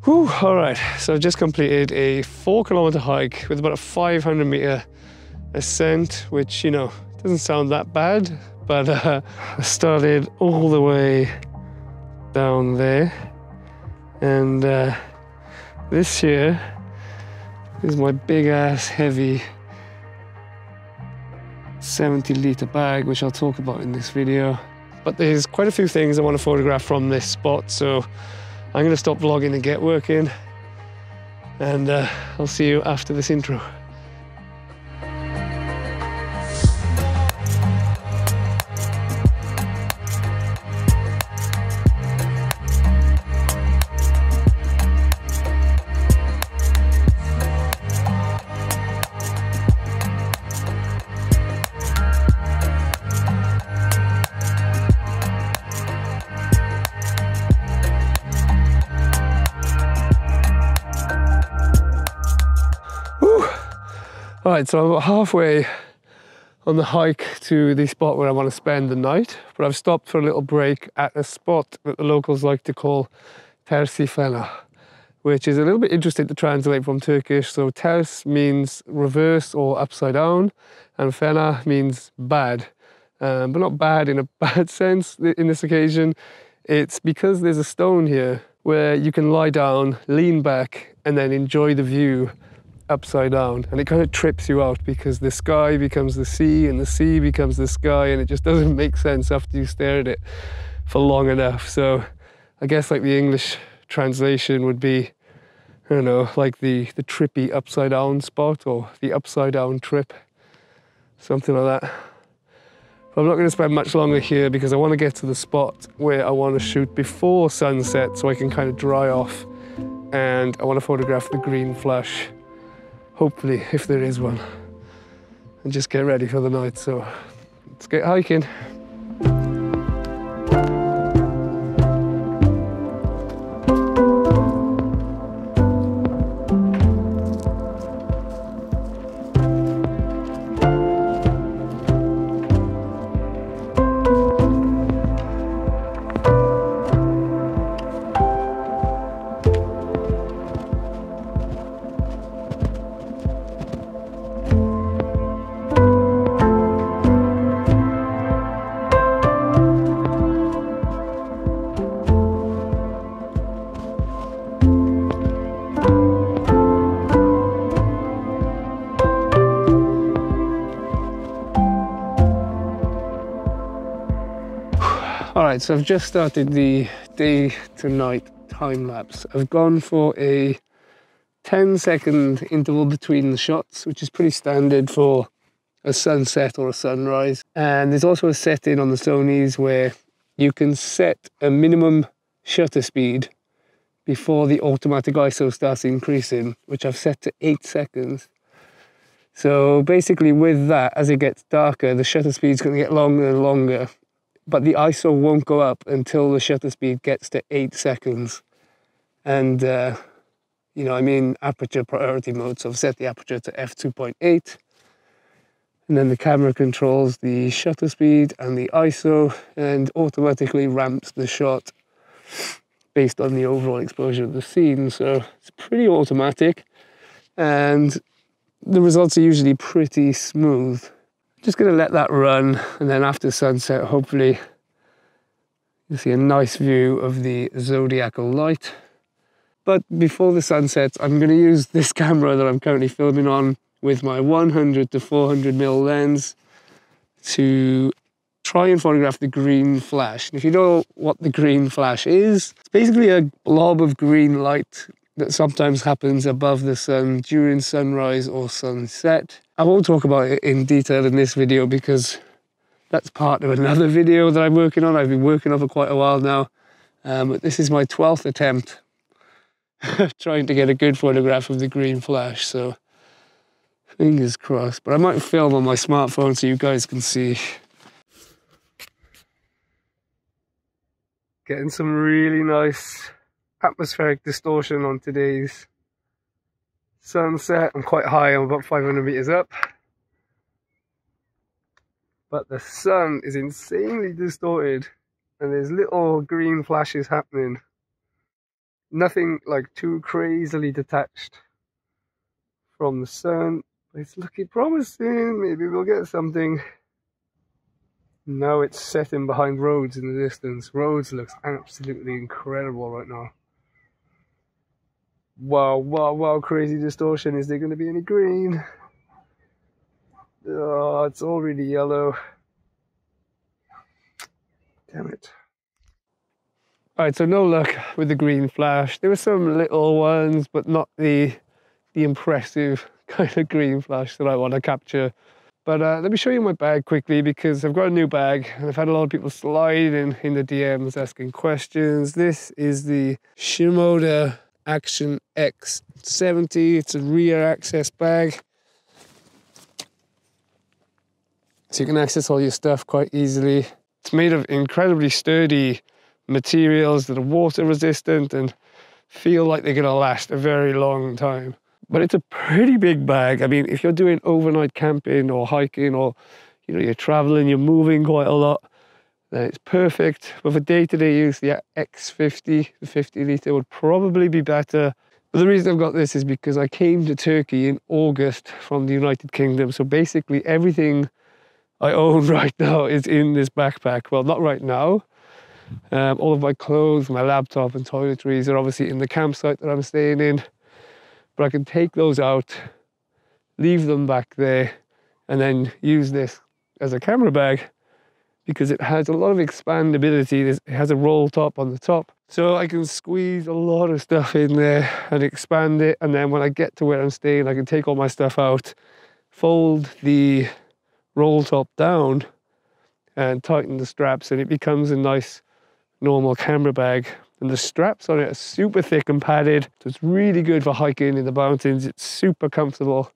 Whew, all right, so I've just completed a 4-kilometer hike with about a 500-meter ascent, which, you know, doesn't sound that bad, but I started all the way down there, and this here is my big ass heavy 70-liter bag, which I'll talk about in this video. But there's quite a few things I want to photograph from this spot, so I'm going to stop vlogging and get working, and I'll see you after this intro. Alright, so I'm about halfway on the hike to the spot where I want to spend the night, but I've stopped for a little break at a spot that the locals like to call tersi fena, which is a little bit interesting to translate from Turkish. So ters means reverse or upside down, and fena means bad, but not bad in a bad sense in this occasion. It's because there's a stone here where you can lie down, lean back, and then enjoy the view upside down, and it kind of trips you out because the sky becomes the sea and the sea becomes the sky, and it just doesn't make sense after you stare at it for long enough. So I guess like the English translation would be, I don't know, like the trippy upside down spot, or the upside down trip, something like that. But I'm not going to spend much longer here because I want to get to the spot where I want to shoot before sunset so I can kind of dry off, and I want to photograph the green flash, hopefully, if there is one, and just get ready for the night. So let's get hiking. Alright, so I've just started the day to night time lapse. I've gone for a 10-second interval between the shots, which is pretty standard for a sunset or a sunrise. And there's also a setting on the Sonys where you can set a minimum shutter speed before the automatic ISO starts increasing, which I've set to 8 seconds. So basically with that, as it gets darker, the shutter speed's going to get longer and longer, but the ISO won't go up until the shutter speed gets to 8 seconds. And, you know, I'm in aperture priority mode, so I've set the aperture to f2.8. And then the camera controls the shutter speed and the ISO and automatically ramps the shot based on the overall exposure of the scene. So it's pretty automatic, and the results are usually pretty smooth. Just going to let that run, and then after sunset, hopefully you'll see a nice view of the Zodiacal Light. But before the sunset, I'm going to use this camera that I'm currently filming on with my 100 to 400mm lens to try and photograph the green flash. And if you know what the green flash is, it's basically a blob of green light that sometimes happens above the sun during sunrise or sunset. I won't talk about it in detail in this video because that's part of another video that I'm working on. I've been working on for quite a while now. But this is my 12th attempt trying to get a good photograph of the green flash, so fingers crossed. But I might film on my smartphone so you guys can see. Getting some really nice atmospheric distortion on today's sunset. I'm quite high, I'm about 500 meters up, but the sun is insanely distorted and there's little green flashes happening. Nothing like too crazily detached from the sun. It's looking promising. Maybe we'll get something. Now it's setting behind Rhodes in the distance. Rhodes looks absolutely incredible right now. Wow, wow, wow, crazy distortion. Is there going to be any green? Oh, it's already yellow. Damn it. Alright, so no luck with the green flash. There were some little ones, but not the impressive kind of green flash that I want to capture. But let me show you my bag quickly, because I've got a new bag and I've had a lot of people slide in the DMs asking questions. This is the Shimoda Action X 70. It's a rear access bag, so you can access all your stuff quite easily. It's made of incredibly sturdy materials that are water resistant and feel like they're going to last a very long time. But it's a pretty big bag. I mean, if you're doing overnight camping or hiking, or you're traveling, you're moving quite a lot, then it's perfect. But for day-to-day use, the X50, the 50 litre, would probably be better. But the reason I've got this is because I came to Turkey in August from the United Kingdom. So basically everything I own right now is in this backpack. Well, not right now. All of my clothes, my laptop and toiletries are obviously in the campsite that I'm staying in. But I can take those out, leave them back there, and then use this as a camera bag, because it has a lot of expandability. It has a roll top on the top, so I can squeeze a lot of stuff in there and expand it. And then when I get to where I'm staying, I can take all my stuff out, fold the roll top down and tighten the straps, and it becomes a nice normal camera bag. And the straps on it are super thick and padded, so it's really good for hiking in the mountains. It's super comfortable,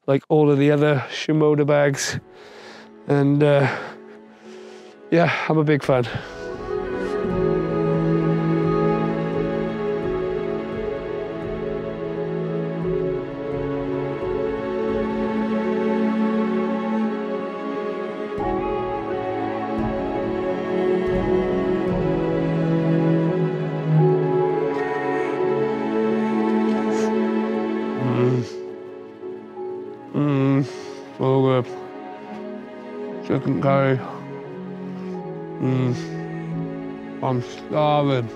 like all of the other Shimoda bags. And yeah, I'm a big fan. So good. Chicken curry. I'm starving.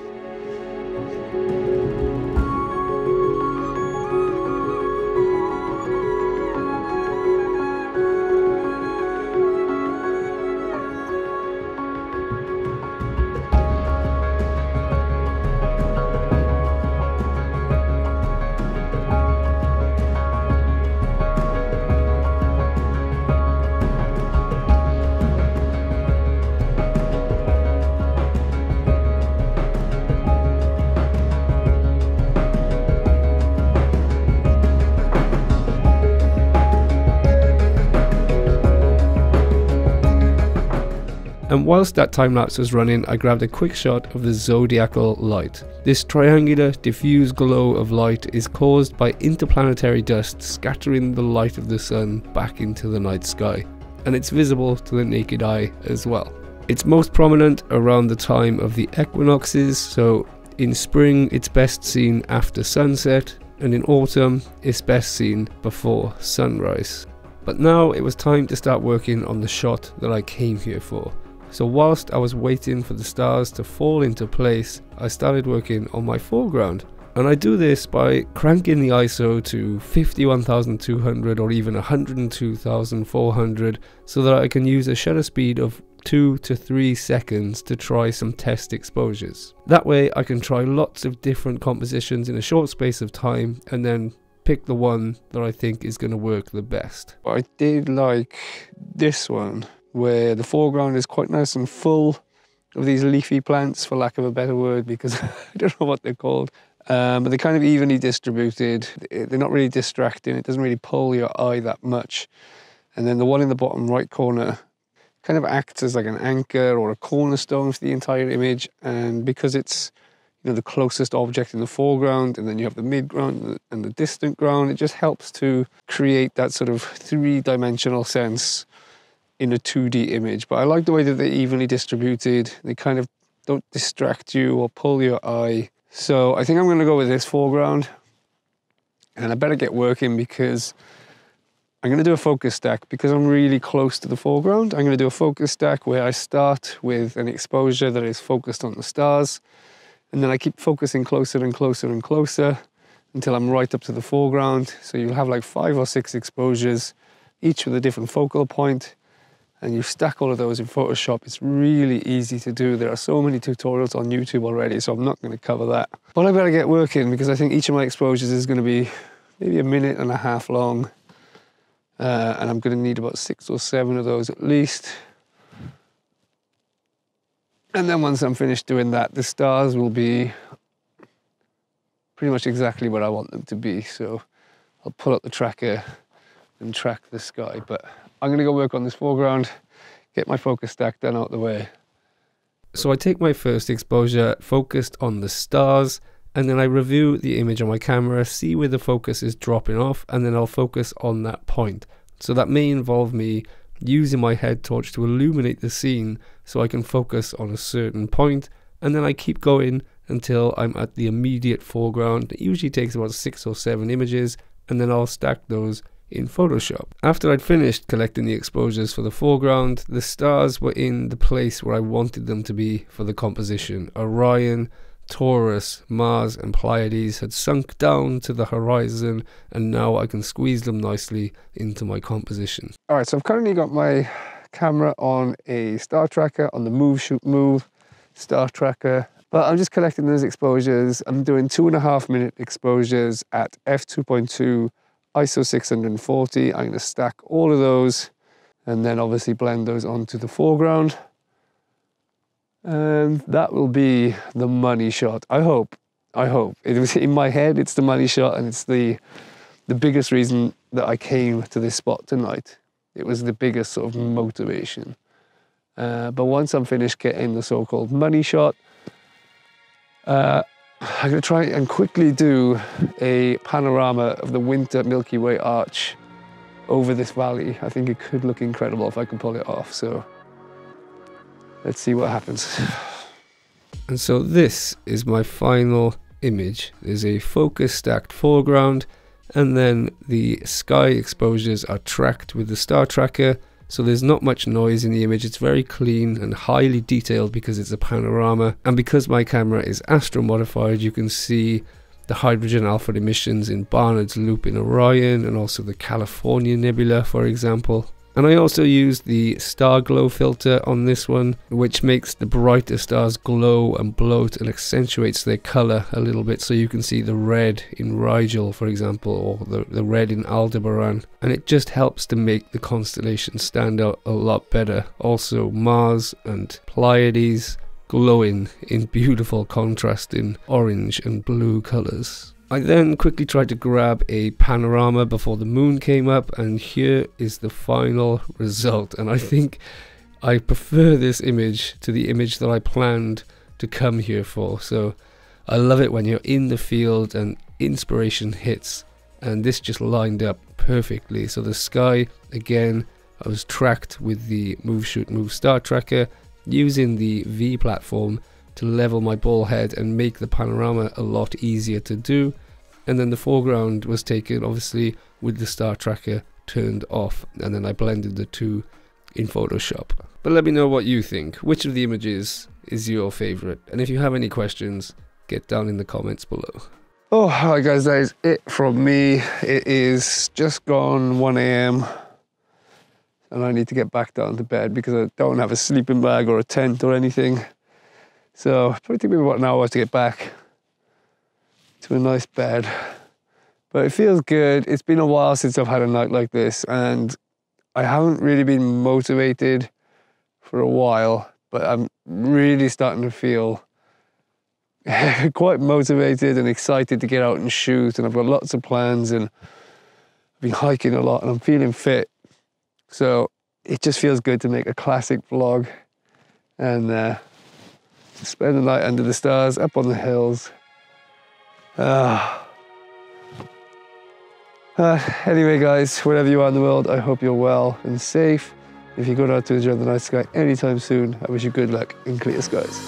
And whilst that time lapse was running, I grabbed a quick shot of the Zodiacal Light. This triangular, diffuse glow of light is caused by interplanetary dust scattering the light of the sun back into the night sky, and it's visible to the naked eye as well. It's most prominent around the time of the equinoxes, so in spring it's best seen after sunset, and in autumn it's best seen before sunrise. But now it was time to start working on the shot that I came here for. So whilst I was waiting for the stars to fall into place, I started working on my foreground. And I do this by cranking the ISO to 51,200 or even 102,400 so that I can use a shutter speed of 2 to 3 seconds to try some test exposures. That way I can try lots of different compositions in a short space of time and then pick the one that I think is going to work the best. I did like this one, where the foreground is quite nice and full of these leafy plants, for lack of a better word, because I don't know what they're called. But they're kind of evenly distributed. They're not really distracting. It doesn't really pull your eye that much. And then the one in the bottom right corner kind of acts as like an anchor or a cornerstone for the entire image. And because it's, the closest object in the foreground, and then you have the midground and the distant ground, it just helps to create that sort of three-dimensional sense in a 2D image. But I like the way that they're evenly distributed. They kind of don't distract you or pull your eye. So I think I'm going to go with this foreground, and I better get working because I'm going to do a focus stack because I'm really close to the foreground. I'm going to do a focus stack where I start with an exposure that is focused on the stars, and then I keep focusing closer and closer and closer until I'm right up to the foreground. So you'll have like 5 or 6 exposures, each with a different focal point, and you stack all of those in Photoshop. It's really easy to do. There are so many tutorials on YouTube already, so I'm not going to cover that. But I better get working because I think each of my exposures is going to be maybe 1.5 minutes long. And I'm going to need about 6 or 7 of those at least. And then once I'm finished doing that, the stars will be pretty much exactly what I want them to be. So I'll pull up the tracker and track the sky. But I'm going to go work on this foreground, get my focus stack done out the way. So I take my first exposure focused on the stars, and then I review the image on my camera, see where the focus is dropping off, and then I'll focus on that point. So that may involve me using my head torch to illuminate the scene so I can focus on a certain point, and then I keep going until I'm at the immediate foreground. It usually takes about 6 or 7 images, and then I'll stack those in Photoshop. After I'd finished collecting the exposures for the foreground, the stars were in the place where I wanted them to be for the composition. Orion, Taurus, Mars and Pleiades had sunk down to the horizon, and now I can squeeze them nicely into my composition. Alright, so I've currently got my camera on a star tracker, on the Move Shoot Move star tracker, but I'm just collecting those exposures. I'm doing 2.5 minute exposures at f2.2 ISO 640. I'm going to stack all of those and then obviously blend those onto the foreground. And that will be the money shot. I hope. It was in my head, it's the money shot, and it's the biggest reason that I came to this spot tonight. It was the biggest sort of motivation. But once I'm finished getting the so-called money shot, I'm going to try and quickly do a panorama of the winter Milky Way arch over this valley. I think it could look incredible if I can pull it off. So let's see what happens. And so this is my final image. There's a focus stacked foreground, and then the sky exposures are tracked with the star tracker. So there's not much noise in the image. It's very clean and highly detailed because it's a panorama. And because my camera is astro modified, you can see the hydrogen alpha emissions in Barnard's Loop in Orion, and also the California Nebula, for example. And I also used the star glow filter on this one, which makes the brighter stars glow and bloat and accentuates their color a little bit, so you can see the red in Rigel, for example, or the red in Aldebaran. And it just helps to make the constellation stand out a lot better. Also Mars and Pleiades glowing in beautiful contrasting orange and blue colors. I then quickly tried to grab a panorama before the moon came up, and here is the final result. And I think I prefer this image to the image that I planned to come here for. So I love it when you're in the field and inspiration hits, and this just lined up perfectly. So the sky, again, I was tracked with the Move Shoot Move star tracker, using the V platform to level my ball head and make the panorama a lot easier to do. And then the foreground was taken obviously with the star tracker turned off, and then I blended the two in Photoshop. But let me know what you think. Which of the images is your favorite? And if you have any questions, get down in the comments below. Oh, hi guys, that is it from me. It is just gone 1 AM and I need to get back down to bed because I don't have a sleeping bag or a tent or anything. So it'll probably take me about an hour to get back to a nice bed, but it feels good. It's been a while since I've had a night like this, and I haven't really been motivated for a while, but I'm really starting to feel quite motivated and excited to get out and shoot, and I've got lots of plans, and I've been hiking a lot, and I'm feeling fit, so it just feels good to make a classic vlog and spend the night under the stars up on the hills. Anyway guys, wherever you are in the world, I hope you're well and safe. If you go out to enjoy the night sky anytime soon, I wish you good luck and clear skies.